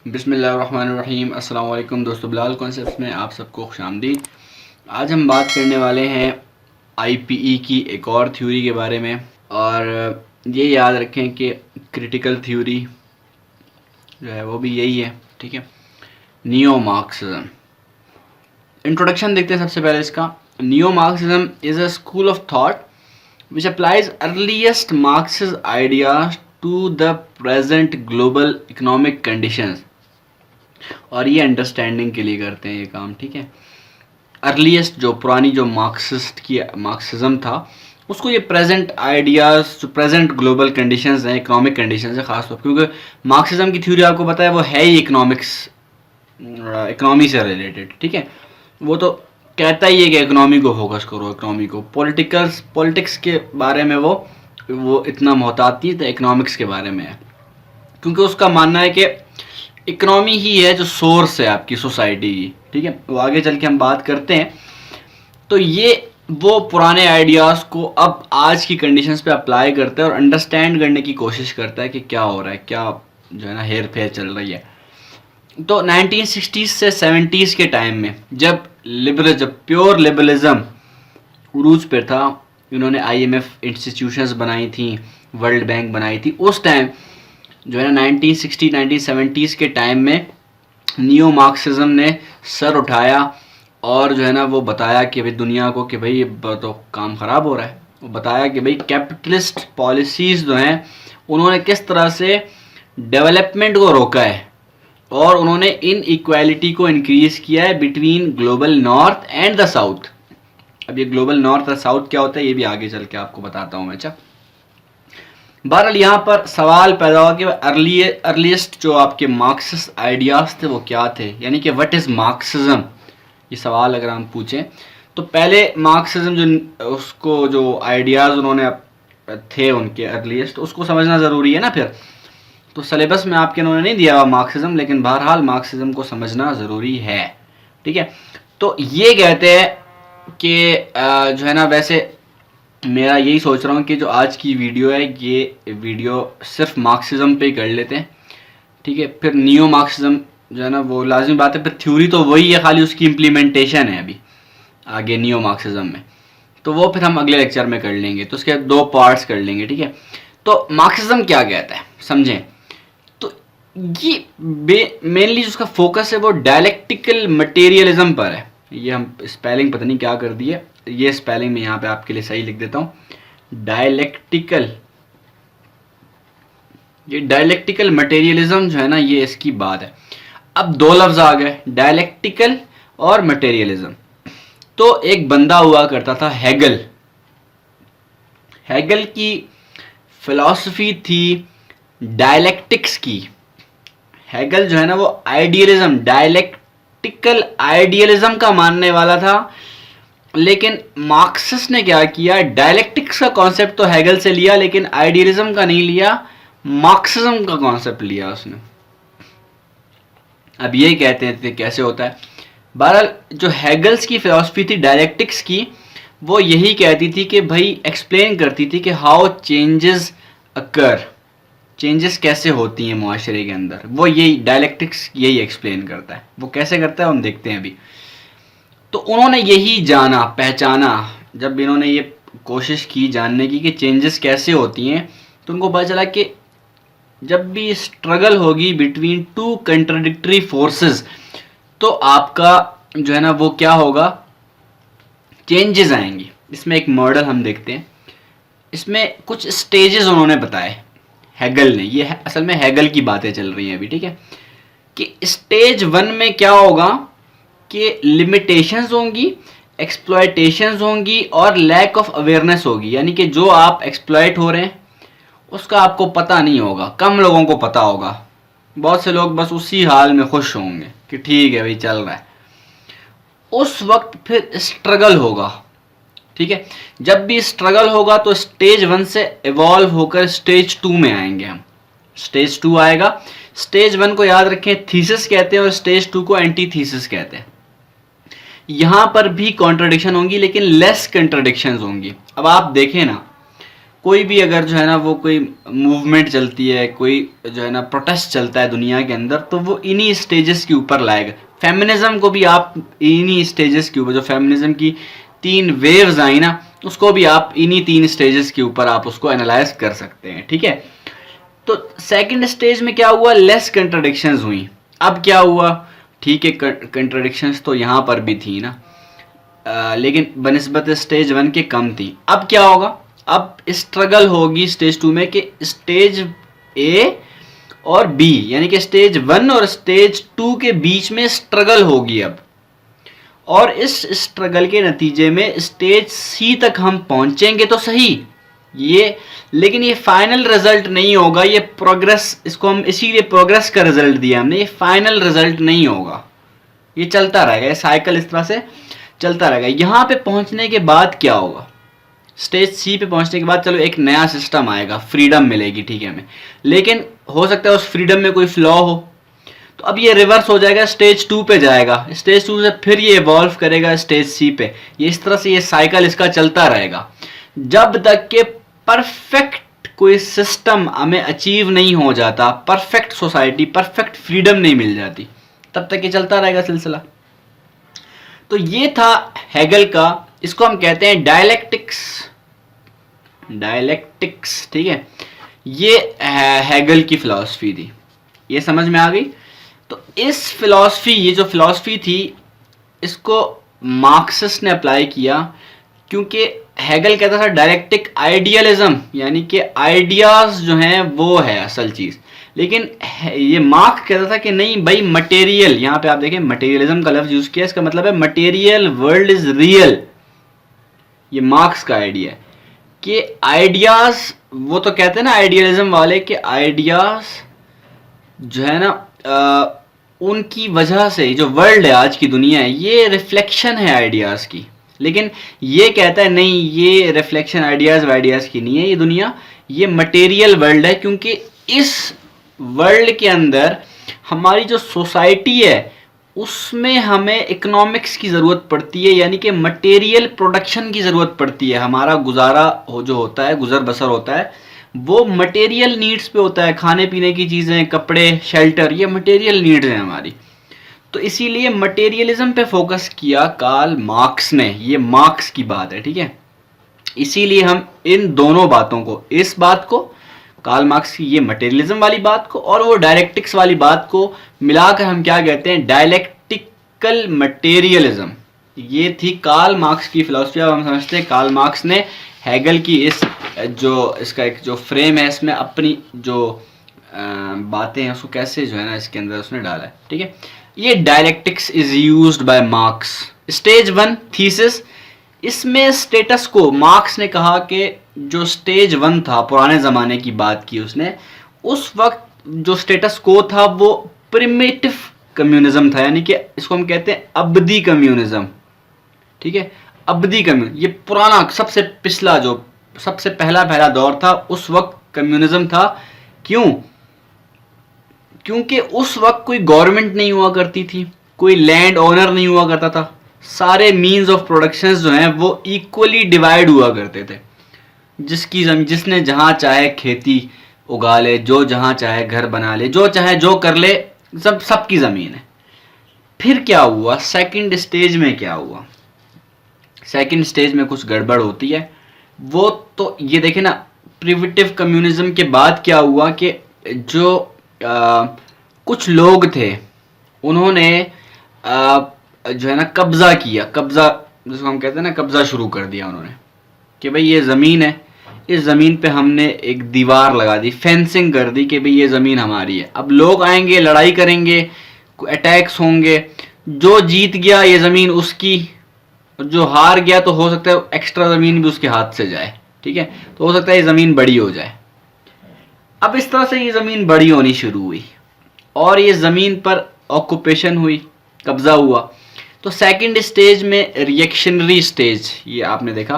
बिस्मिल्लाहिर्रहमानिर्रहीम। अस्सलाम वालेकुम दोस्तों, बिलाल कॉन्सेप्ट्स में आप सबको खुशामदीद। आज हम बात करने वाले हैं आईपीई की एक और थ्योरी के बारे में। और ये याद रखें कि क्रिटिकल थ्योरी जो है वो भी यही है, ठीक है। Neo Marxism. इंट्रोडक्शन देखते हैं सबसे पहले इसका। Neo Marxism is a school of thought which applies earliest Marxist ideas to the present global economic conditions। और ये अंडरस्टैंडिंग के लिए करते हैं ये काम, ठीक है। अर्लीस्ट जो पुरानी जो मार्क्सिज्म था उसको ये प्रेजेंट आइडियाज़, जो प्रेजेंट ग्लोबल कंडीशंस हैं, इकोनॉमिक कंडीशंस हैं ख़ास तौर पर, क्योंकि मार्क्सिज्म की थ्योरी आपको पता है वो है ही इकोनॉमी से रिलेटेड, ठीक है। वो तो कहता ही है कि इकोनॉमी को फोकस करो, इकोनॉमी को। पॉलिटिक्स के बारे में वो इतना मोहतात नहीं था, इकोनॉमिक्स के बारे में है, क्योंकि उसका मानना है कि इकोनॉमी ही है जो सोर्स है आपकी सोसाइटी की, ठीक है। वो आगे चल के हम बात करते हैं। तो ये वो पुराने आइडियाज़ को अब आज की कंडीशंस पे अप्लाई करता है और अंडरस्टैंड करने की कोशिश करता है कि क्या हो रहा है, क्या जो है ना हेर फेर चल रही है। तो 1960s से 70s के टाइम में जब प्योर लिबरलिज्म उरूज पर था, इन्होंने आईएमएफ इंस्टीट्यूशंस बनाई थी, वर्ल्ड बैंक बनाई थी, उस टाइम जो है ना 1970s के टाइम में नियो मार्क्सिज्म ने सर उठाया और जो है ना वो बताया कि भाई दुनिया को कि भाई तो काम ख़राब हो रहा है। वो बताया कि भाई कैपिटलिस्ट पॉलिसीज़ जो हैं उन्होंने किस तरह से डेवलपमेंट को रोका है और उन्होंने इन इक्वालिटी को इंक्रीज़ किया है between global north and the south. अब ये ग्लोबल नॉर्थ और साउथ क्या होता है ये भी आगे चल के आपको बताता हूँ मैं। अच्छा, बहरहाल यहाँ पर सवाल पैदा हुआ कि अर्लीस्ट जो आपके मार्क्सिस्ट आइडियाज़ थे वो क्या थे, यानी कि व्हाट इज़ मार्क्सिज्म। ये सवाल अगर हम पूछें तो पहले मार्क्सिज्म जो उसको जो आइडियाज़ उन्होंने थे उनके अर्लीस्ट, उसको समझना ज़रूरी है ना। फिर तो सिलेबस में आपके उन्होंने नहीं दिया हुआ मार्क्सिज्म, लेकिन बहरहाल मार्क्सिज्म को समझना ज़रूरी है, ठीक है। तो ये कहते हैं कि जो है ना, वैसे मेरा यही सोच रहा हूँ कि जो आज की वीडियो है ये वीडियो सिर्फ मार्क्सिज्म पे ही कर लेते हैं, ठीक है। फिर नियो मार्क्सिज्म जो है ना वो लाजमी बात है, फिर थ्योरी तो वही है, खाली उसकी इम्प्लीमेंटेशन है अभी आगे नियो मार्क्सिज्म में। तो वो फिर हम अगले लेक्चर में कर लेंगे, तो उसके 2 पार्ट्स कर लेंगे, ठीक है। तो मार्क्सिज्म क्या कहता है समझें। तो ये मेनली उसका फोकस है वो डायलेक्टिकल मटेरियलिज्म पर है। ये हम स्पेलिंग पता नहीं क्या कर दी है, ये स्पेलिंग में यहाँ पे आपके लिए सही लिख देता हूँ। डायलेक्टिकल मटेरियलिज्म जो है ना ये इसकी बात है। अब 2 लफ्ज आ गए, डायलेक्टिकल और मटेरियलिज्म। तो एक बंदा हुआ करता था हैगल की फिलॉसफी थी डायलेक्टिक्स की। हैगल जो है ना वो आइडियलिज्म, डायलेक्टिकल आइडियलिज्म का मानने वाला था, लेकिन मार्क्सिस्ट ने क्या किया, डायलेक्टिक्स का कॉन्सेप्ट तो हैगल से लिया लेकिन आइडियलिज्म का नहीं लिया, मार्क्सिज्म का कॉन्सेप्ट लिया उसने। अब ये कहते थे कैसे होता है। बहरहाल जो हैगल्स की फिलॉसफी थी डायलेक्टिक्स की, वो यही कहती थी कि भाई एक्सप्लेन करती थी कि हाउ चेंजेस अकर, चेंजेस कैसे होती हैं मुआशरे के अंदर। वो यही डायलेक्टिक्स यही एक्सप्लेन करता है। वो कैसे करता है हम देखते हैं अभी। तो उन्होंने यही जाना पहचाना, जब इन्होंने ये कोशिश की जानने की कि चेंजेस कैसे होती हैं, तो उनको पता चला कि जब भी स्ट्रगल होगी बिटवीन 2 कंट्राडिक्टरी फोर्सेस तो आपका जो है ना वो क्या होगा, चेंजेस आएंगी। इसमें एक मॉडल हम देखते हैं, इसमें कुछ स्टेजेस उन्होंने बताए हैगल ने। ये असल में हैगल की बातें चल रही हैं अभी, ठीक है। कि स्टेज 1 में क्या होगा कि लिमिटेशंस होंगी, एक्सप्लॉयटेशंस होंगी और लैक ऑफ अवेयरनेस होगी। यानी कि जो आप एक्सप्लॉयट हो रहे हैं उसका आपको पता नहीं होगा, कम लोगों को पता होगा। बहुत से लोग बस उसी हाल में खुश होंगे कि ठीक है भाई चल रहा है। उस वक्त फिर स्ट्रगल होगा, ठीक है। जब भी स्ट्रगल होगा तो स्टेज 1 से इवॉल्व होकर स्टेज 2 में आएंगे हम। स्टेज 2 आएगा, स्टेज 1 को याद रखें थीसिस कहते हैं और स्टेज 2 को एंटी थीसिस कहते हैं। यहां पर भी कॉन्ट्रडिक्शन होंगी लेकिन लेस कॉन्ट्रडिक्शंस होंगी। अब आप देखें ना कोई भी अगर जो है ना वो कोई मूवमेंट चलती है, कोई जो है ना प्रोटेस्ट चलता है दुनिया के अंदर, तो वो इन्हीं स्टेजेस के ऊपर लाएगा। फेमिनिज्म को भी आप इन्हीं स्टेजेस के ऊपर, जो फेमिनिज्म की 3 वेव्स आई ना, उसको भी आप इन्हीं 3 स्टेजेस के ऊपर आप उसको एनालाइज कर सकते हैं, ठीक है। तो सेकंड स्टेज में क्या हुआ, लेस कंट्राडिक्शंस हुई। अब क्या हुआ, ठीक है कंट्राडिक्शंस तो यहाँ पर भी थी ना, लेकिन बनिस्बत स्टेज 1 के कम थी। अब क्या होगा, अब स्ट्रगल होगी स्टेज 2 में कि स्टेज ए और बी, यानी कि स्टेज 1 और स्टेज 2 के बीच में स्ट्रगल होगी अब, और इस स्ट्रगल के नतीजे में स्टेज सी तक हम पहुंचेंगे तो सही ये, लेकिन ये फाइनल रिजल्ट नहीं होगा, ये प्रोग्रेस, इसको हम इसीलिए प्रोग्रेस का रिजल्ट दिया हमने, ये फाइनल रिजल्ट नहीं होगा, ये चलता रहेगा, ये साइकिल इस तरह से चलता रहेगा। यहाँ पे पहुंचने के बाद क्या होगा, स्टेज सी पे पहुंचने के बाद चलो एक नया सिस्टम आएगा, फ्रीडम मिलेगी, ठीक है हमें, लेकिन हो सकता है उस फ्रीडम में कोई फ्लॉ हो, तो अब ये रिवर्स हो जाएगा, स्टेज 2 पे जाएगा, स्टेज 2 से फिर ये इवॉल्व करेगा स्टेज सी पे, ये इस तरह से ये साइकिल इसका चलता रहेगा जब तक कि परफेक्ट कोई सिस्टम हमें अचीव नहीं हो जाता, परफेक्ट सोसाइटी, परफेक्ट फ्रीडम नहीं मिल जाती, तब तक ये चलता रहेगा सिलसिला। तो ये था हेगल का, इसको हम कहते हैं डायलेक्टिक्स, डायलेक्टिक्स, ठीक है। ये हेगल की फिलॉसफी थी, ये समझ में आ गई। तो इस फिलॉसफी, ये जो फिलॉसफी थी, इसको मार्क्सिस्ट ने अप्लाई किया, क्योंकि हेगल कहता था डायलेक्टिक आइडियलिज्म, यानी कि आइडियाज जो हैं वो है असल चीज, लेकिन ये मार्क्स कहता था कि नहीं भाई, मटेरियल, यहाँ पे आप देखें मटेरियलिज्म का लफ्ज यूज किया, इसका मतलब है मटेरियल वर्ल्ड इज रियल। ये मार्क्स का आइडिया है कि आइडियाज, वो तो कहते हैं ना आइडियलिज्म वाले कि आइडियाज जो है ना उनकी वजह से जो वर्ल्ड है, आज की दुनिया है, ये रिफ्लेक्शन है आइडियाज की, लेकिन ये कहता है नहीं, ये रिफ्लेक्शन आइडियाज की नहीं है, ये दुनिया, ये मटेरियल वर्ल्ड है, क्योंकि इस वर्ल्ड के अंदर हमारी जो सोसाइटी है उसमें हमें इकोनॉमिक्स की ज़रूरत पड़ती है, यानी कि मटेरियल प्रोडक्शन की ज़रूरत पड़ती है। हमारा गुजारा जो होता है, गुजर बसर होता है, वो मटेरियल नीड्स पे होता है, खाने पीने की चीज़ें, कपड़े, शेल्टर, ये मटेरियल नीड्स हैं हमारी। तो इसीलिए मटेरियलिज्म पे फोकस किया कार्ल मार्क्स ने, ये मार्क्स की बात है, ठीक है। इसीलिए हम इन दोनों बातों को, इस बात को कार्ल मार्क्स की ये मटेरियलिज्म वाली बात को और वो डायलेक्टिक्स वाली बात को मिलाकर हम क्या कहते हैं, डायलेक्टिकल मटेरियलिज्म। ये थी कार्ल मार्क्स की फिलॉसफी। अब हम समझते हैं कार्ल मार्क्स ने हेगल की इस जो इसका एक जो फ्रेम है, इसमें अपनी जो बातें हैं उसको कैसे जो है ना इसके अंदर उसने डाला है, ठीक है। ये dialectics is used by marks. Stage 1 thesis, इसमें स्टेटस को मार्क्स ने कहा कि जो स्टेज 1 था, पुराने ज़माने की बात की उसने, उस वक्त जो स्टेटस को था वो प्रिमिटिव कम्युनिज्म था, यानी कि इसको हम कहते हैं अब्दी कम्युनिज्म, ठीक है। अब्दी कम्युनिज्म, ये पुराना सबसे पिछला जो सबसे पहला दौर था, उस वक्त कम्युनिज्म था। क्यों? क्योंकि उस वक्त कोई गवर्नमेंट नहीं हुआ करती थी, कोई लैंड ओनर नहीं हुआ करता था, सारे मीन्स ऑफ प्रोडक्शन जो हैं वो इक्वली डिवाइड हुआ करते थे। जिसकी जमीन, जिसने जहाँ चाहे खेती उगा ले, जो जहाँ चाहे घर बना ले, जो चाहे जो कर ले, सबकी ज़मीन है। फिर क्या हुआ, सेकंड स्टेज में क्या हुआ, सेकंड स्टेज में कुछ गड़बड़ होती है। वो तो ये देखें ना, प्रिमिटिव कम्युनिज्म के बाद क्या हुआ कि जो कुछ लोग थे उन्होंने जो है ना कब्जा किया, कब्जा जिसको हम कहते हैं ना, कब्जा शुरू कर दिया उन्होंने कि भाई ये ज़मीन है, इस ज़मीन पे हमने एक दीवार लगा दी, फेंसिंग कर दी कि भाई ये ज़मीन हमारी है। अब लोग आएंगे, लड़ाई करेंगे, अटैक्स होंगे, जो जीत गया ये ज़मीन उसकी, जो हार गया तो हो सकता है एक्स्ट्रा ज़मीन भी उसके हाथ से जाए, ठीक है, तो हो सकता है ये ज़मीन बड़ी हो जाए। अब इस तरह से ये ज़मीन बड़ी होनी शुरू हुई और ये ज़मीन पर ऑक्यूपेशन हुई, कब्जा हुआ। तो सेकंड स्टेज में रिएक्शनरी स्टेज, ये आपने देखा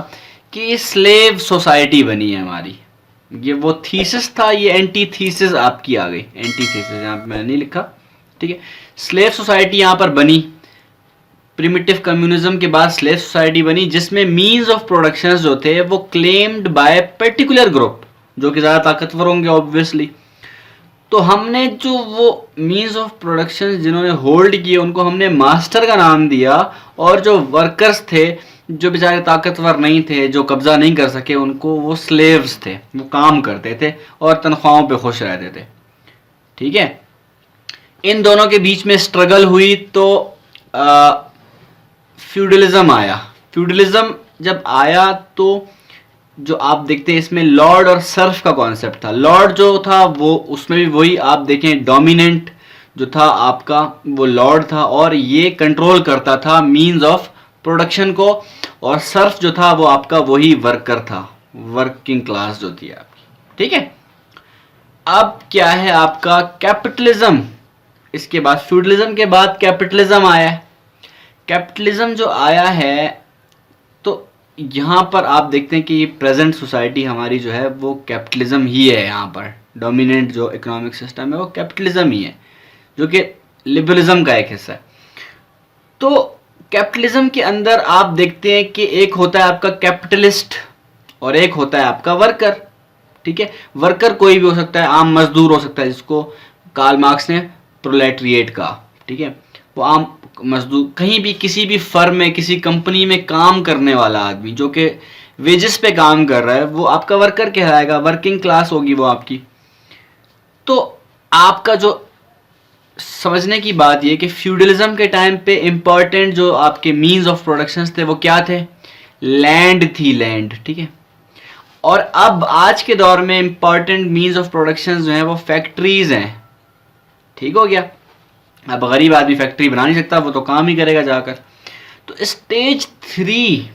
कि स्लेव सोसाइटी बनी है हमारी। ये वो थीसिस था, ये एंटी थीसिस आपकी आ गई, एंटी थीसिस यहाँ पे मैंने नहीं लिखा, ठीक है। स्लेव सोसाइटी यहाँ पर बनी, प्रिमिटिव कम्युनिज्म के बाद स्लेव सोसाइटी बनी, जिसमें मीन्स ऑफ प्रोडक्शन जो थे वो क्लेम्ड बाय पर्टिकुलर ग्रुप, जो कि ज़्यादा ताकतवर होंगे ऑब्वियसली। तो हमने जो वो मीन्स ऑफ प्रोडक्शन जिन्होंने होल्ड किए उनको हमने मास्टर का नाम दिया, और जो वर्कर्स थे जो बेचारे ताकतवर नहीं थे, जो कब्जा नहीं कर सके, उनको वो स्लेव्स थे, वो काम करते थे और तनख्वाहों पे खुश रहते थे। ठीक है, इन दोनों के बीच में स्ट्रगल हुई तो फ्यूडलिज्म आया। फ्यूडलिज्म जब आया तो जो आप देखते हैं इसमें लॉर्ड और सर्फ का कॉन्सेप्ट था। लॉर्ड जो था वो उसमें भी वही आप देखें, डोमिनेंट जो था आपका वो लॉर्ड था और ये कंट्रोल करता था मींस ऑफ प्रोडक्शन को, और सर्फ जो था वो आपका वही वर्कर था, वर्किंग क्लास जो थी आपकी। ठीक है, अब क्या है आपका कैपिटलिज्म। इसके बाद फ्यूडलिज्म के बाद कैपिटलिज्म आया है। कैपिटलिज्म जो आया है तो यहाँ पर आप देखते हैं कि प्रेजेंट सोसाइटी हमारी जो है वो कैपिटलिज्म ही है। यहाँ पर डोमिनेंट जो इकोनॉमिक सिस्टम है वो कैपिटलिज्म ही है, जो कि लिबरलिज्म का एक हिस्सा है। तो कैपिटलिज्म के अंदर आप देखते हैं कि एक होता है आपका कैपिटलिस्ट और एक होता है आपका वर्कर। ठीक है, वर्कर कोई भी हो सकता है, आम मजदूर हो सकता है, जिसको कार्ल मार्क्स ने प्रोलेटरिएट कहा। ठीक है, वो आम मजदूर, कहीं भी किसी भी फर्म में किसी कंपनी में काम करने वाला आदमी जो कि वेजेस पे काम कर रहा है, वो आपका वर्कर कहलाएगा, वर्किंग क्लास होगी वो आपकी। तो आपका जो समझने की बात ये कि फ्यूडलिज्म के टाइम पे इंपॉर्टेंट जो आपके मीन्स ऑफ प्रोडक्शन थे वो क्या थे? लैंड थी, लैंड। ठीक है, और अब आज के दौर में इंपॉर्टेंट मीन्स ऑफ प्रोडक्शन जो है वो फैक्ट्रीज हैं। ठीक हो गया, अब गरीब आदमी फैक्ट्री बना नहीं सकता, वो तो काम ही करेगा जाकर। तो स्टेज 3,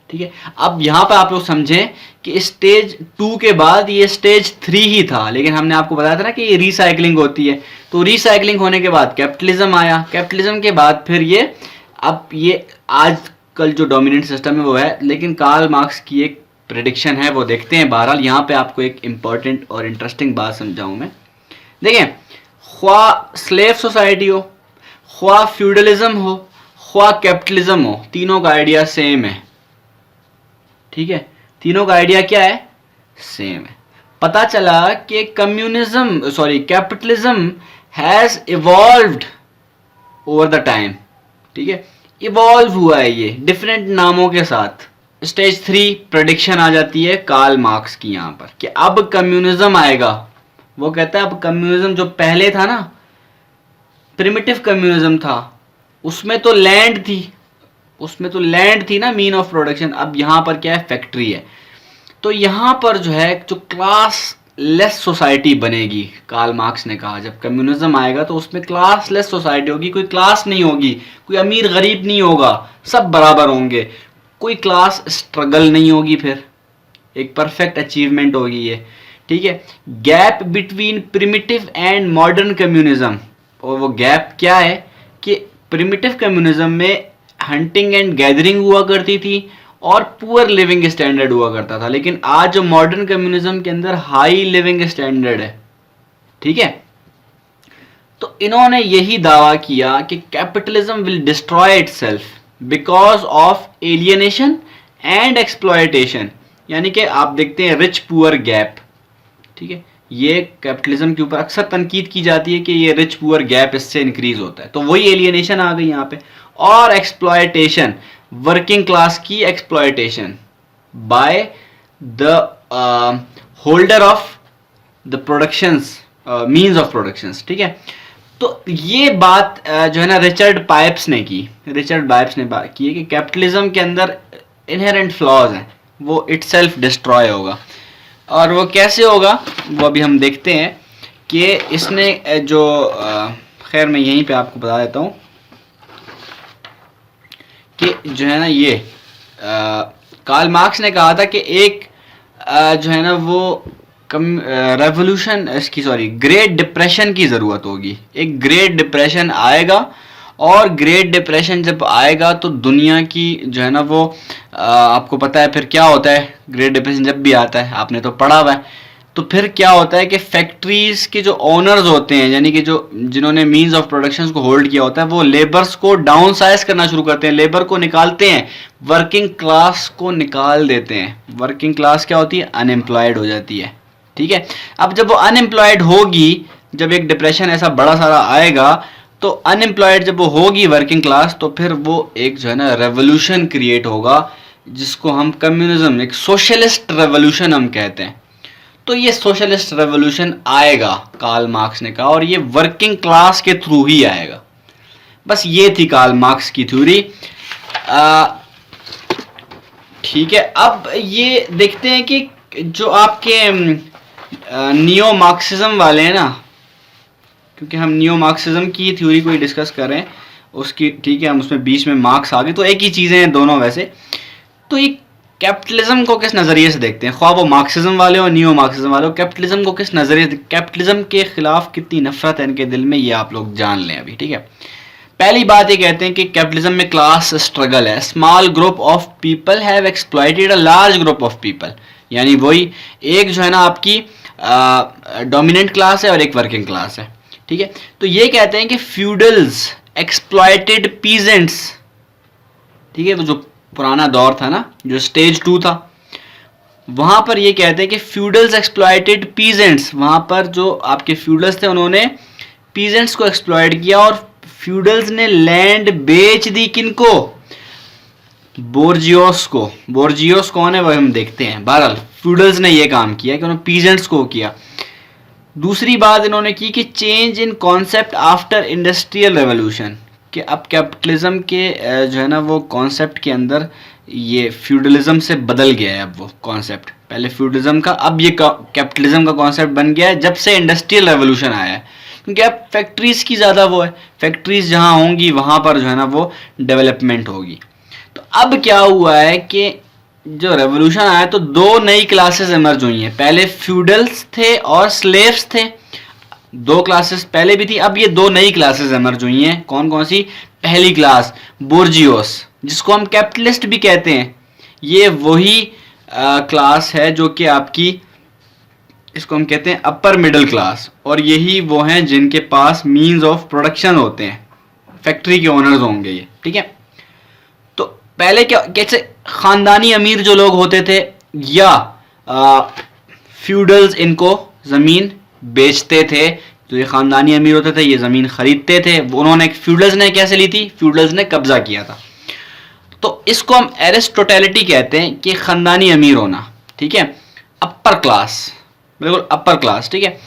ठीक है, अब यहाँ पर आप लोग समझें कि स्टेज 2 के बाद ये स्टेज 3 ही था, लेकिन हमने आपको बताया था ना कि ये रिसाइकलिंग होती है। तो रिसाइकलिंग होने के बाद कैपिटलिज्म आया, कैपिटलिज्म के बाद फिर ये अब ये आजकल जो डोमिनेंट सिस्टम है वो है। लेकिन कार्ल मार्क्स की एक प्रेडिक्शन है, वो देखते हैं। बहरहाल यहाँ पे आपको एक इंपॉर्टेंट और इंटरेस्टिंग बात समझाऊँ मैं। देखें, ख्वा स्लेव सोसाइटी हो, ख्वा फ्यूडलिज्म हो, ख्वा कैपिटलिज्म हो, तीनों का आइडिया सेम है। ठीक है, तीनों का आइडिया क्या है? सेम है। पता चला कि capitalism has evolved over the time. ठीक है, इवॉल्व हुआ है ये डिफरेंट नामों के साथ। स्टेज 3 प्रेडिक्शन आ जाती है कार्ल मार्क्स की यहाँ पर कि अब कम्युनिज्म आएगा। वो कहता है अब कम्युनिज्म जो पहले था ना, प्रिमिटिव कम्युनिज्म था, उसमें तो लैंड थी, ना मीन ऑफ प्रोडक्शन। अब यहाँ पर क्या है? फैक्ट्री है। तो यहाँ पर जो है जो क्लास लेस सोसाइटी बनेगी। कार्ल मार्क्स ने कहा जब कम्युनिज्म आएगा तो उसमें क्लास लेस सोसाइटी होगी, कोई क्लास नहीं होगी, कोई अमीर गरीब नहीं होगा, सब बराबर होंगे, कोई क्लास स्ट्रगल नहीं होगी, फिर एक परफेक्ट अचीवमेंट होगी ये। ठीक है, gap between primitive and modern communism, और वो गैप क्या है कि प्रिमिटिव कम्युनिज्म में हंटिंग एंड गैदरिंग हुआ करती थी और पुअर लिविंग स्टैंडर्ड हुआ करता था, लेकिन आज जो मॉडर्न कम्युनिज्म के अंदर हाई लिविंग स्टैंडर्ड है। ठीक है, तो इन्होंने यही दावा किया कि capitalism will destroy itself because of alienation and exploitation, यानी कि आप देखते हैं रिच पुअर गैप। ठीक है, ये कैपिटलिज्म के ऊपर अक्सर तनकीद की जाती है कि ये रिच पुअर गैप इससे इंक्रीज होता है। तो वही एलियनेशन आ गई यहाँ पे, और एक्सप्लॉयटेशन, वर्किंग क्लास की exploitation by the holder of the productions, means of productions. ठीक है, तो ये बात जो है ना रिचर्ड पाइप्स ने बात की है कि कैपिटलिज्म के अंदर इनहेरेंट फ्लॉज हैं, वो इटसेल्फ डिस्ट्रॉय होगा। और वो कैसे होगा वो अभी हम देखते हैं कि इसने जो खैर मैं यहीं पे आपको बता देता हूँ कि जो है ना ये कार्ल मार्क्स ने कहा था कि एक जो है ना वो ग्रेट डिप्रेशन की ज़रूरत होगी। एक ग्रेट डिप्रेशन आएगा, और ग्रेट डिप्रेशन जब आएगा तो दुनिया की जो है ना वो आपको पता है फिर क्या होता है। ग्रेट डिप्रेशन जब भी आता है, आपने तो पढ़ा हुआ है, तो फिर क्या होता है कि फैक्ट्रीज के जो ओनर्स होते हैं, यानी कि जो जिन्होंने मीन्स ऑफ प्रोडक्शन को होल्ड किया होता है, वो लेबर्स को डाउन साइज करना शुरू करते हैं, लेबर को निकालते हैं, वर्किंग क्लास को निकाल देते हैं। वर्किंग क्लास क्या होती है? अनएम्प्लॉयड हो जाती है। ठीक है, अब जब वो अनएम्प्लॉयड होगी, जब एक डिप्रेशन ऐसा बड़ा सारा आएगा, तो अनएम्प्लॉयड जब वो होगी वर्किंग क्लास, तो फिर वो एक जो है ना रेवोल्यूशन क्रिएट होगा, जिसको हम कम्युनिज्म, एक सोशलिस्ट रेवोल्यूशन हम कहते हैं। तो ये सोशलिस्ट रेवोल्यूशन आएगा, कार्ल मार्क्स ने कहा, और ये वर्किंग क्लास के थ्रू ही आएगा। बस ये थी कार्ल मार्क्स की थ्योरी। ठीक है, अब ये देखते हैं कि जो आपके नियो मार्क्सिज्म वाले हैं ना, क्योंकि हम नियो मार्क्सिज्म की थ्योरी को ही डिस्कस कर रहे हैं उसकी, ठीक है, हम उसमें बीच में मार्क्स आ गए, तो एक ही चीज़ें हैं दोनों वैसे। तो ये कैपिटलिज्म को किस नज़रिए से देखते हैं, ख्वाह वो मार्क्सिज्म वाले हो नियो मार्क्सिज्म वाले हो, कैपिटलिज्म को किस नज़रिए से, कैपिटलिज्म के खिलाफ कितनी नफरत है इनके दिल में, ये आप लोग जान लें अभी। ठीक है, पहली बात ये कहते हैं कि कैपिटलिज्म में क्लास स्ट्रगल है। Small group of people have exploited a large group of people, यानी वही एक जो है ना आपकी डोमिनेंट क्लास है और एक वर्किंग क्लास है। ठीक है, तो ये कहते हैं कि फ्यूडल्स एक्सप्लॉइटेड पीजेंट्स, ठीक है, वो जो पुराना दौर था ना, जो स्टेज 2 था, वहां पर ये कहते हैं कि फ्यूडल्स एक्सप्लॉइटेड पीजेंट्स, वहां पर जो आपके फ्यूडल्स थे उन्होंने पीजेंट्स को एक्सप्लॉइट किया, और फ्यूडल्स ने लैंड बेच दी किनको? बोर्जियोस को। बोर्जियोस कौन है वह हम देखते हैं। बहरहाल फ्यूडल्स ने ये काम किया कि उन्होंने पीजेंट्स को किया। दूसरी बात इन्होंने की कि change in concept after industrial revolution, कि अब कैपिटलिज्म के जो है ना वो कॉन्सेप्ट के अंदर ये फ्यूडलिज्म से बदल गया है। अब वो कॉन्सेप्ट पहले फ्यूडलिज्म का, अब ये कैपिटलिज्म का कॉन्सेप्ट बन गया है जब से इंडस्ट्रियल रेवोल्यूशन आया है, क्योंकि अब फैक्ट्रीज की ज़्यादा वो है, फैक्ट्रीज जहाँ होंगी वहाँ पर जो है ना वो डेवलपमेंट होगी। तो अब क्या हुआ है कि जो रेवोल्यूशन आया तो दो नई क्लासेस इमर्ज हुई हैं। पहले फ्यूडल्स थे और स्लेव्स थे, दो क्लासेस पहले भी थी, अब ये दो नई क्लासेस इमर्ज हुई हैं। कौन कौन सी? पहली क्लास बोर्जियोस, जिसको हम कैपिटलिस्ट भी कहते हैं, ये वही क्लास है जो कि आपकी, इसको हम कहते हैं अपर मिडिल क्लास, और यही वो हैं जिनके पास मींस ऑफ प्रोडक्शन होते हैं, फैक्ट्री के ओनर्स होंगे ये। ठीक है, तो पहले क्या, कैसे खानदानी अमीर जो लोग होते थे या फ्यूडल्स इनको जमीन बेचते थे, जो ये खानदानी अमीर होते थे ये जमीन खरीदते थे, उन्होंने, फ्यूडल्स ने कैसे ली थी? फ्यूडल्स ने कब्जा किया था। तो इसको हम एरिस्टोटेलिटी कहते हैं कि खानदानी अमीर होना। ठीक है, अपर क्लास, बिल्कुल अपर क्लास। ठीक है,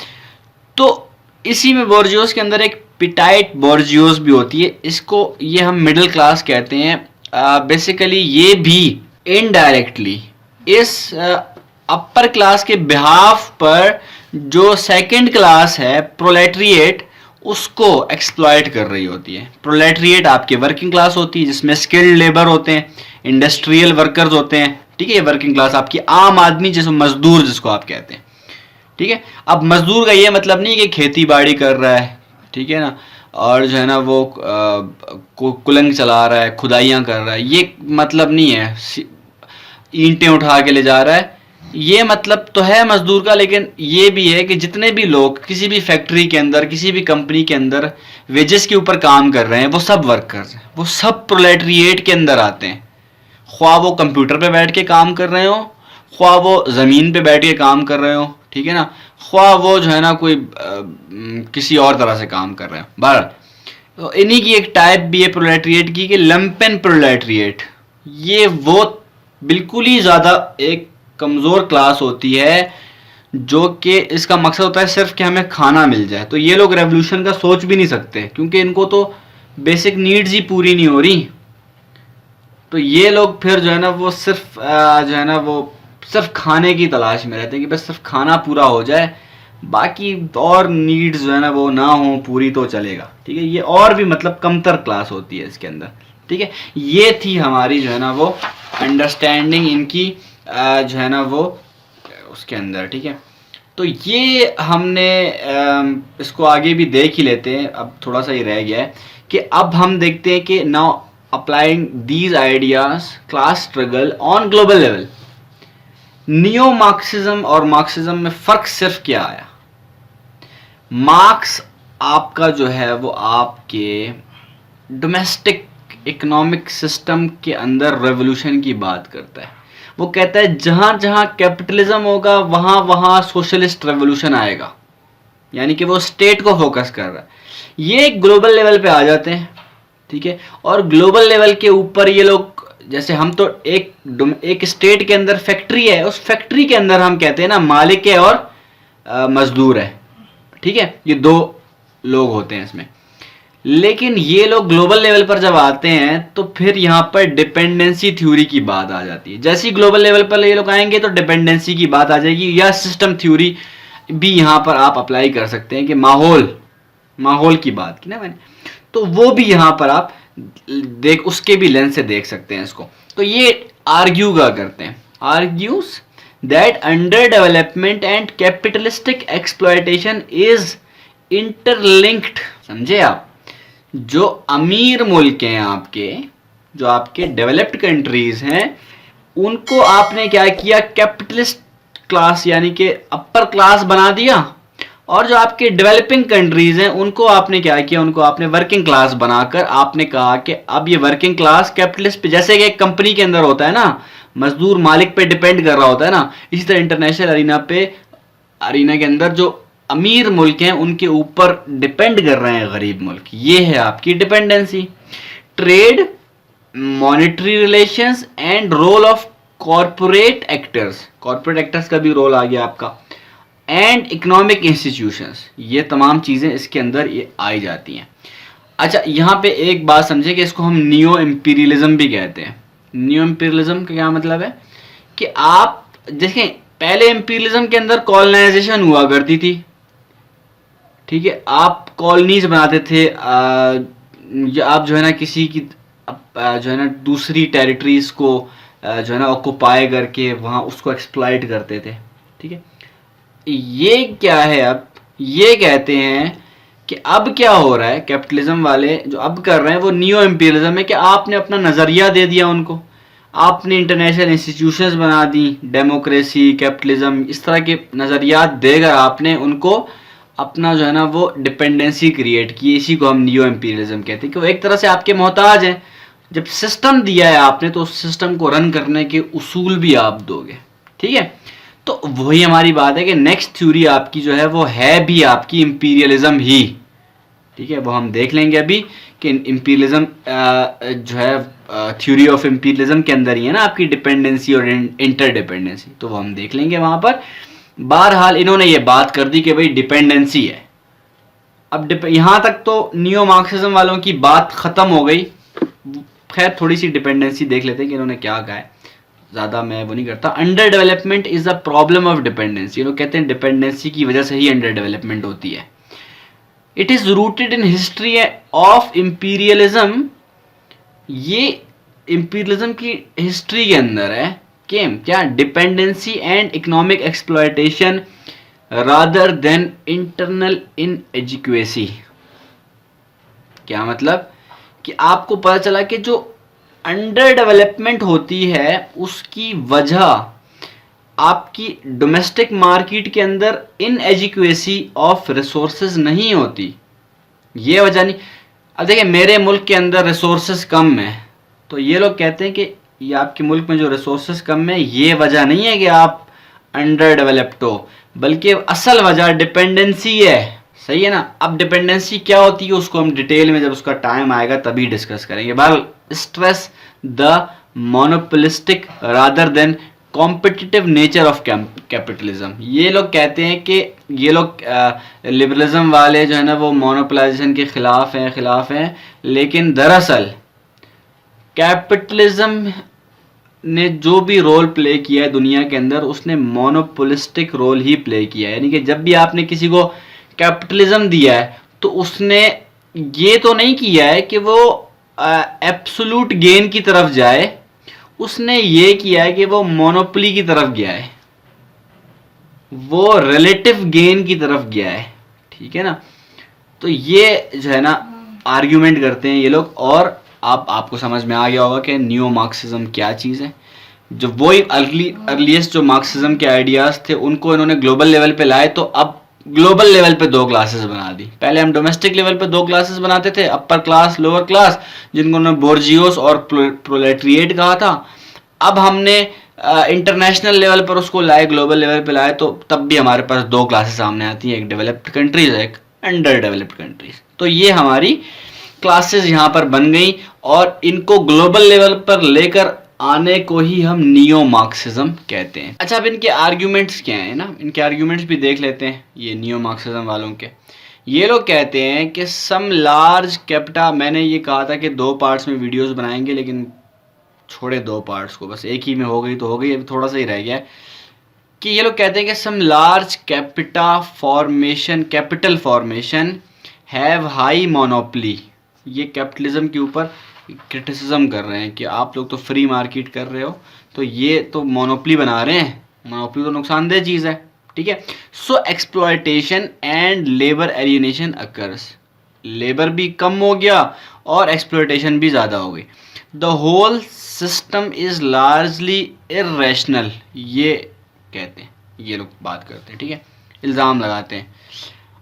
तो इसी में बोर्जियोस के अंदर एक पिटाइट बोर्जियोस भी होती है, इसको ये हम मिडिल क्लास कहते हैं। बेसिकली ये भी इनडायरेक्टली इस अपर क्लास के बिहाफ पर जो सेकंड क्लास है प्रोलेटरिएट, उसको एक्सप्लॉइट कर रही होती है। प्रोलेटरिएट आपके वर्किंग क्लास होती है, जिसमें स्किल्ड लेबर होते हैं, इंडस्ट्रियल वर्कर्स होते हैं। ठीक है, ये वर्किंग क्लास आपकी आम आदमी, जैसे मजदूर जिसको आप कहते हैं। ठीक है, अब मजदूर का ये मतलब नहीं कि खेती बाड़ी कर रहा है, ठीक है ना, और जो है ना वो कुलंग चला रहा है, खुदाइयाँ कर रहा है, ये मतलब नहीं है, ईंटें उठा के ले जा रहा है, ये मतलब तो है मजदूर का। लेकिन ये भी है कि जितने भी लोग किसी भी फैक्ट्री के अंदर, किसी भी कंपनी के अंदर वेजेस के ऊपर काम कर रहे हैं, वो सब वर्कर्स हैं, वो सब प्रोलेटरिएट के अंदर आते हैं। ख्वाह वो कंप्यूटर पे बैठ के काम कर रहे हो, ख्वाह वो ज़मीन पे बैठ के काम कर रहे हो, ठीक है ना, ख्वाह वो जो है ना कोई किसी और तरह से काम कर रहे हो। बहर तो इन्हीं की एक टाइप भी है प्रोलेटरिएट की, कि लंपेन प्रोलेटरिएट। ये वो बिल्कुल ही ज़्यादा एक कमज़ोर क्लास होती है, जो कि इसका मकसद होता है सिर्फ कि हमें खाना मिल जाए। तो ये लोग रेवोल्यूशन का सोच भी नहीं सकते, क्योंकि इनको तो बेसिक नीड्स ही पूरी नहीं हो रही। तो ये लोग फिर जो है ना वो सिर्फ जो है ना वो सिर्फ खाने की तलाश में रहते हैं, कि बस सिर्फ खाना पूरा हो जाए, बाकी और नीड्स जो है ना वो ना हो पूरी तो चलेगा। ठीक है, ये और भी मतलब कमतर क्लास होती है इसके अंदर। ठीक है, ये थी हमारी जो है ना वो अंडरस्टैंडिंग इनकी जो है ना वो उसके अंदर। ठीक है, तो ये हमने इसको आगे भी देख ही लेते हैं, अब थोड़ा सा ही रह गया है कि अब हम देखते हैं कि now applying these ideas class struggle on global level. Neo Marxism और मार्क्सिज्म में फर्क सिर्फ क्या आया, मार्क्स आपका जो है वो आपके डोमेस्टिक इकोनॉमिक सिस्टम के अंदर रेवोल्यूशन की बात करता है। वो कहता है जहां जहां कैपिटलिज्म होगा वहां वहां सोशलिस्ट रेवोल्यूशन आएगा, यानी कि वो स्टेट को फोकस कर रहा है। ये ग्लोबल लेवल पे आ जाते हैं, ठीक है। और ग्लोबल लेवल के ऊपर ये लोग, जैसे हम तो एक स्टेट के अंदर फैक्ट्री है, उस फैक्ट्री के अंदर हम कहते हैं ना मालिक है और मजदूर है, ठीक है, ये दो लोग होते हैं इसमें। लेकिन ये लोग ग्लोबल लेवल पर जब आते हैं तो फिर यहाँ पर डिपेंडेंसी थ्योरी की बात आ जाती है। जैसे ही ग्लोबल लेवल पर ये लोग आएंगे तो डिपेंडेंसी की बात आ जाएगी, या सिस्टम थ्योरी भी यहाँ पर आप अप्लाई कर सकते हैं कि माहौल की बात की ना मैंने, तो वो भी यहाँ पर आप उसके भी लेंस से देख सकते हैं इसको। तो ये आर्ग्यू क्या करते हैं, argues that under development and capitalistic exploitation is interlinked. समझे आप, जो अमीर मुल्क हैं आपके, जो आपके डेवलप्ड कंट्रीज हैं, उनको आपने क्या किया, कैपिटलिस्ट क्लास यानी कि अपर क्लास बना दिया, और जो आपके डेवलपिंग कंट्रीज हैं उनको आपने क्या किया, उनको आपने वर्किंग क्लास बनाकर आपने कहा कि अब ये वर्किंग क्लास कैपिटलिस्ट पे, जैसे कि एक कंपनी के अंदर होता है ना मजदूर मालिक पे डिपेंड कर रहा होता है ना, इसी तरह इंटरनेशनल अरीना के अंदर जो अमीर मुल्क हैं उनके ऊपर डिपेंड कर रहे हैं गरीब मुल्क। ये है आपकी dependency. Trade, monetary relations and role of corporate actors का भी रोल आ गया आपका, एंड इकोनॉमिक इंस्टीट्यूशंस, ये तमाम चीज़ें इसके अंदर ये आई जाती हैं। अच्छा, यहाँ पे एक बात समझे कि इसको हम नियो एम्पीरियलिज्म भी कहते हैं। नियो एम्पीरियलिज्म का क्या मतलब है कि आप देखें, पहले एम्पीरियलिज्म के अंदर कॉलोनाइजेशन हुआ करती थी, ठीक है, आप कॉलोनीज बनाते थे, आप जो है ना किसी की जो है ना दूसरी टेरिटरीज को जो है ना ऑक्युपाई करके वहाँ उसको एक्सप्लॉइट करते थे, ठीक है। ये क्या है, अब ये कहते हैं कि अब क्या हो रहा है, कैपिटलिज्म वाले जो अब कर रहे हैं वो नियो एम्पीरियलिज्म है कि आपने अपना नज़रिया दे दिया उनको, आपने इंटरनेशनल इंस्टीट्यूशंस बना दी, डेमोक्रेसी, कैपिटलिज्म, इस तरह के नज़रियात देकर आपने उनको अपना जो है ना वो डिपेंडेंसी क्रिएट की। इसी को हम नियो एम्पीरियलिज्म कहते हैं कि वो एक तरह से आपके मोहताज हैं। जब सिस्टम दिया है आपने तो उस सिस्टम को रन करने के उसूल भी आप दोगे, ठीक है। तो वही हमारी बात है कि नेक्स्ट थ्योरी आपकी जो है वो है भी आपकी इंपीरियलिज्म ही, ठीक है। वो हम देख लेंगे अभी कि इंपीरियलिज्म जो है थ्योरी ऑफ इंपीरियलिज्म के अंदर ही है ना आपकी डिपेंडेंसी और इंटरडिपेंडेंसी, तो वो हम देख लेंगे वहां पर। बहरहाल इन्होंने ये बात कर दी कि भाई डिपेंडेंसी है। अब यहां तक तो नियो मार्क्सिज्म वालों की बात खत्म हो गई। खैर थोड़ी सी डिपेंडेंसी देख लेते हैं कि इन्होंने क्या कहा है, ज़्यादा मैं वो नहीं करता। Under development is a problem of dependency, ये लोग कहते हैं डिपेंडेंसी की वजह से ही अंडर डेवलपमेंट होती है। It is rooted in history of imperialism, ये इंपीरियलिज्म की हिस्ट्री के अंदर है कि क्या dependency and economic exploitation rather than internal inadequacy. क्या मतलब कि आपको पता चला कि जो अंडर डेवलपमेंट होती है उसकी वजह आपकी डोमेस्टिक मार्केट के अंदर इनएडिक्वेसी ऑफ रिसोर्सेज नहीं होती, ये वजह नहीं। अब देखिए मेरे मुल्क के अंदर रिसोर्सेज कम है, तो ये लोग कहते हैं कि ये आपके मुल्क में जो रिसोर्सेज कम है ये वजह नहीं है कि आप अंडर डेवलप्ड हो, बल्कि असल वजह डिपेंडेंसी है, सही है ना। अब डिपेंडेंसी क्या होती है उसको हम डिटेल में जब उसका टाइम आएगा तभी डिस्कस करेंगे। बहरहाल stress the monopolistic rather than competitive nature of capitalism. ये लोग कहते हैं कि ये लोग लिबरलिज्म वाले जो है ना वो मोनोपोलाइजेशन के खिलाफ हैं, लेकिन दरअसल कैपिटलिज्म ने जो भी रोल प्ले किया है दुनिया के अंदर उसने मोनोपोलिस्टिक रोल ही प्ले किया है। यानी कि जब भी आपने किसी को कैपिटलिज्म दिया है तो उसने ये तो नहीं किया है कि वो एब्सोल्यूट गेन की तरफ जाए, उसने ये किया है कि वो मोनोपोली की तरफ गया है, वो रिलेटिव गेन की तरफ गया है, ठीक है ना। तो ये जो है ना आर्ग्यूमेंट करते हैं ये लोग, और आपको समझ में आ गया होगा कि नियो मार्क्सिज्म क्या चीज़ है। जो वही अर्लीस्ट जो मार्क्सिज्म के आइडियाज थे उनको इन्होंने ग्लोबल लेवल पे लाए, तो अब ग्लोबल लेवल पे दो क्लासेस बना दी। पहले हम डोमेस्टिक लेवल पे दो क्लासेस बनाते थे, अपर क्लास लोअर क्लास, जिनको उन्होंने बोर्जियोस और प्रोलेटरिएट कहा था। अब हमने इंटरनेशनल लेवल पर उसको लाए, ग्लोबल लेवल पे लाए, तो तब भी हमारे पास दो क्लासेस सामने आती हैं, एक डेवलप्ड कंट्रीज, एक अंडर डेवलप्ड कंट्रीज। तो ये हमारी क्लासेस यहाँ पर बन गई और इनको ग्लोबल लेवल पर लेकर आने को ही हम नियो मार्क्सिज्म कहते हैं। अच्छा, अब इनके आर्ग्यूमेंट्स क्या हैं ना, इनके आर्ग्यूमेंट्स भी देख लेते हैं ये नियो मार्क्सिज्म वालों के। ये लोग कहते हैं कि सम लार्ज कैपिटा, मैंने ये कहा था कि दो पार्ट्स में वीडियोस बनाएंगे, लेकिन छोड़े दो पार्ट्स को, बस एक ही में हो गई तो हो गई, अभी थोड़ा सा ही रह गया है। कि ये लोग कहते हैं कि some large capital formation have high monopoly. ये कैपिटलिज्म के ऊपर क्रिटिसिज्म कर रहे हैं कि आप लोग तो फ्री मार्केट कर रहे हो, तो ये तो मोनोपली बना रहे हैं, मोनोपली तो नुकसानदेह चीज़ है, ठीक है। So exploitation and labour alienation occurs, labour भी कम हो गया और एक्सप्लॉयटेशन भी ज़्यादा हो गई। The whole system is largely irrational, ये कहते हैं, ये लोग बात करते हैं, ठीक है, इल्ज़ाम लगाते हैं।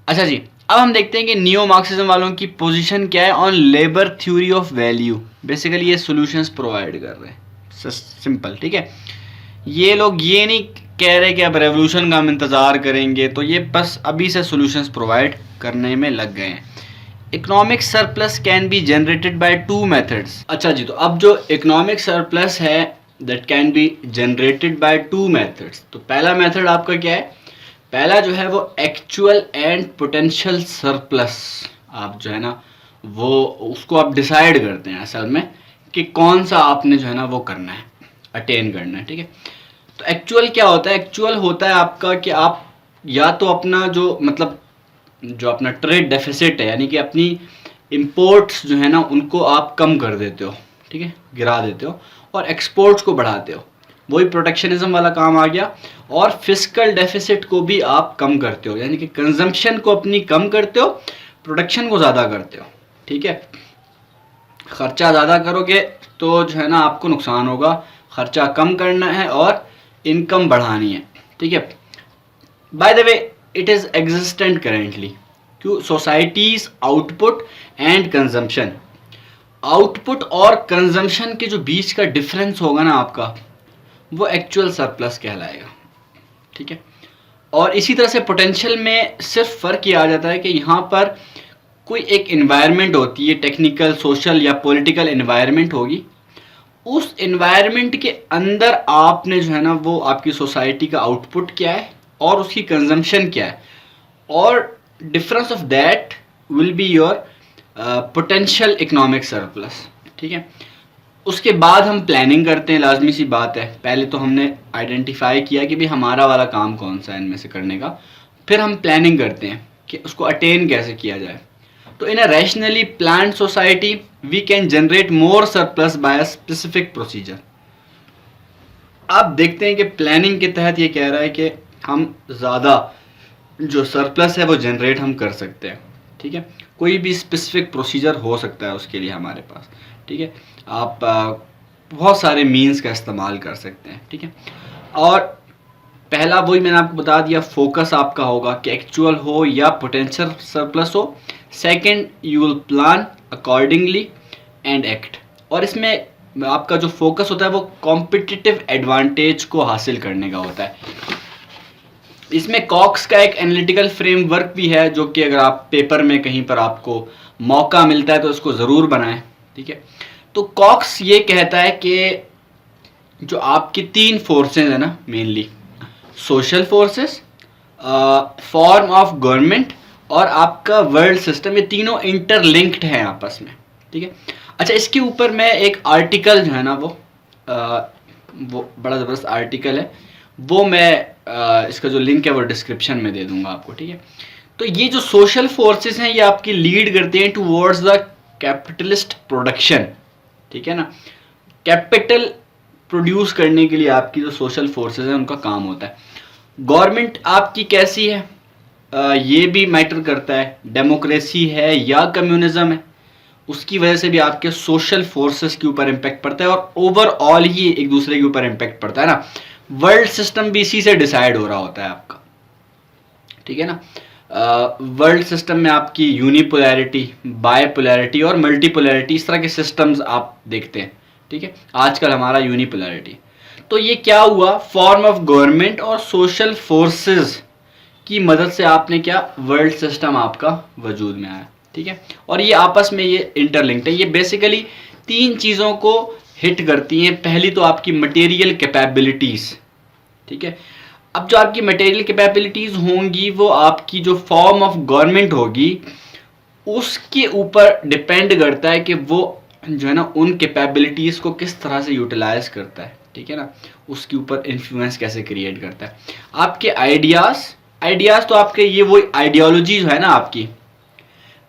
अच्छा जी, अब हम देखते हैं कि नियो मार्क्सिज्म वालों की पोजीशन क्या है on labour theory of value. Basically ये सॉल्यूशंस प्रोवाइड कर रहे हैं, सिंपल, ठीक है। ये लोग ये नहीं कह रहे कि अब रेवोल्यूशन का हम इंतज़ार करेंगे, तो ये बस अभी से सॉल्यूशंस प्रोवाइड करने में लग गए हैं। Economic surplus can be generated by two methods. अच्छा जी, तो अब जो इकोनॉमिक सरप्लस है that can be generated by two methods, तो पहला मेथड आपका क्या है, पहला जो है वो एक्चुअल एंड पोटेंशियल सरप्लस। आप जो है ना वो उसको आप डिसाइड करते हैं असल में कि कौन सा आपने जो है ना वो करना है, अटेन करना है, ठीक है। तो एक्चुअल क्या होता है, एक्चुअल होता है आपका कि आप या तो अपना जो मतलब जो अपना ट्रेड डेफिसिट है, यानी कि अपनी इंपोर्ट्स जो है ना उनको आप कम कर देते हो, ठीक है, गिरा देते हो, और एक्सपोर्ट्स को बढ़ाते हो, वही प्रोटेक्शनिज्म वाला काम आ गया। और फिस्कल डेफिसिट को भी आप कम करते हो, यानी कि कंजम्पशन को अपनी कम करते हो, प्रोडक्शन को ज़्यादा करते हो, ठीक है। खर्चा ज़्यादा करोगे तो जो है ना आपको नुकसान होगा, खर्चा कम करना है और इनकम बढ़ानी है, ठीक है। By the way it is existent currently, क्यों, societies output and consumption, output और कंजम्पशन के जो बीच का डिफरेंस होगा ना आपका, वो एक्चुअल सरप्लस कहलाएगा, ठीक है। और इसी तरह से पोटेंशियल में सिर्फ फ़र्क ये आ जाता है कि यहाँ पर कोई एक इन्वायरमेंट होती है, टेक्निकल, सोशल या पॉलिटिकल इन्वायरमेंट होगी, उस इन्वायरमेंट के अंदर आपने जो है ना वो आपकी सोसाइटी का आउटपुट क्या है और उसकी कंजम्पशन क्या है, और difference of that will be your potential economic surplus, ठीक है। उसके बाद हम प्लानिंग करते हैं, लाजमी सी बात है। पहले तो हमने आइडेंटिफाई किया कि भाई हमारा वाला काम कौन सा है इनमें से करने का, फिर हम प्लानिंग करते हैं कि उसको अटेन कैसे किया जाए। तो in a rationally planned society we can generate more surplus by a specific procedure. आप देखते हैं कि प्लानिंग के तहत ये कह रहा है कि हम ज़्यादा जो सरप्लस है वो जनरेट हम कर सकते हैं, ठीक है। कोई भी स्पेसिफिक प्रोसीजर हो सकता है उसके लिए हमारे पास, ठीक है। आप बहुत सारे मीन्स का इस्तेमाल कर सकते हैं, ठीक है। और पहला वही मैंने आपको बता दिया, फोकस आपका होगा कि एक्चुअल हो या पोटेंशियल सरप्लस हो। Second, you will plan accordingly and act, और इसमें आपका जो फोकस होता है वो कॉम्पिटिटिव एडवांटेज को हासिल करने का होता है। इसमें कॉक्स का एक एनालिटिकल फ्रेमवर्क भी है, जो कि अगर आप पेपर में कहीं पर आपको मौका मिलता है तो इसको ज़रूर बनाएं, ठीक है। तो कॉक्स ये कहता है कि जो आपकी तीन फोर्सेस है ना, mainly social forces, form of government और आपका वर्ल्ड सिस्टम, ये तीनों इंटरलिंक्ड हैं आपस में, ठीक है। अच्छा, इसके ऊपर मैं एक आर्टिकल जो है ना वो बड़ा ज़बरदस्त आर्टिकल है, वो मैं इसका जो लिंक है वो डिस्क्रिप्शन में दे दूंगा आपको, ठीक है। तो ये जो सोशल फोर्सेस हैं ये आपकी लीड करते हैं टूवर्ड्स द कैपिटलिस्ट प्रोडक्शन, ठीक है ना। कैपिटल प्रोड्यूस करने के लिए आपकी जो सोशल फोर्सेस हैं उनका काम होता है। गवर्नमेंट आपकी कैसी है ये भी मैटर करता है, डेमोक्रेसी है या कम्युनिज्म है, उसकी वजह से भी आपके सोशल फोर्सेस के ऊपर इम्पैक्ट पड़ता है और ओवरऑल ही एक दूसरे के ऊपर इम्पैक्ट पड़ता है ना। वर्ल्ड सिस्टम भी इसी से डिसाइड हो रहा होता है आपका, ठीक है ना। वर्ल्ड सिस्टम में आपकी यूनिपोलैरिटी, बायपोलैरिटी और मल्टीपोलैरिटी, इस तरह के सिस्टम्स आप देखते हैं, ठीक है। आजकल हमारा यूनिपोलैरिटी, तो ये क्या हुआ, फॉर्म ऑफ गवर्नमेंट और सोशल फोर्सेस की मदद से आपने क्या, वर्ल्ड सिस्टम आपका वजूद में आया, ठीक है। और ये आपस में ये इंटरलिंक्ड है। ये बेसिकली तीन चीज़ों को हिट करती हैं। पहली तो आपकी मटेरियल कैपेबिलिटीज़, ठीक है। अब जो आपकी मटेरियल कैपेबिलिटीज़ होंगी वो आपकी जो फॉर्म ऑफ गवर्नमेंट होगी उसके ऊपर डिपेंड करता है कि वो जो है ना उन कैपेबिलिटीज़ को किस तरह से यूटिलाइज करता है, ठीक है ना, उसके ऊपर इन्फ्लुएंस कैसे क्रिएट करता है। आपके आइडियाज़ तो आपके ये वो आइडियोलॉजी जो है ना आपकी,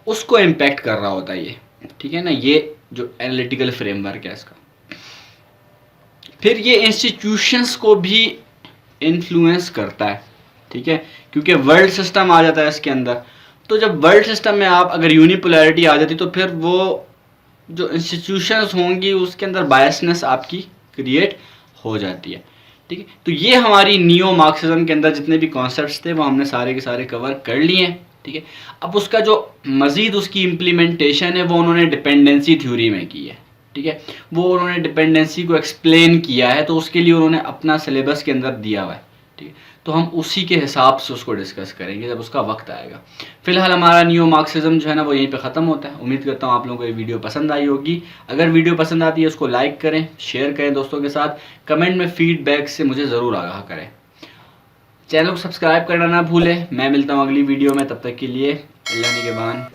उसको इम्पैक्ट कर रहा होता है ये, ठीक है ना, ये जो एनालिटिकल फ्रेमवर्क है इसका। फिर ये इंस्टीट्यूशंस को भी इन्फ्लुएंस करता है, ठीक है, क्योंकि वर्ल्ड सिस्टम आ जाता है इसके अंदर। तो जब वर्ल्ड सिस्टम में आप अगर यूनिपोलैरिटी आ जाती तो फिर वो जो इंस्टीट्यूशंस होंगी उसके अंदर बायसनेस आपकी क्रिएट हो जाती है, ठीक है। तो ये हमारी नियो मार्क्सिज्म के अंदर जितने भी कॉन्सेप्ट्स थे वो हमने सारे के सारे कवर कर लिए हैं, ठीक है। अब उसका जो मज़ीद उसकी इम्प्लीमेंटेशन है वो उन्होंने डिपेंडेंसी थ्योरी में की है, ठीक है। वो उन्होंने डिपेंडेंसी को एक्सप्लेन किया है, तो उसके लिए उन्होंने अपना सिलेबस के अंदर दिया हुआ है, ठीक है। तो हम उसी के हिसाब से उसको डिस्कस करेंगे जब उसका वक्त आएगा। फिलहाल हमारा नियो मार्क्सिज्म जो है ना वो यहीं पे ख़त्म होता है। उम्मीद करता हूँ आप लोगों को ये वीडियो पसंद आई होगी। अगर वीडियो पसंद आती है उसको लाइक करें, शेयर करें दोस्तों के साथ, कमेंट में फीडबैक से मुझे ज़रूर आगाह करें। चैनल को सब्सक्राइब करना ना भूलें। मैं मिलता हूँ अगली वीडियो में, तब तक के लिए अल्लाह निगहबान।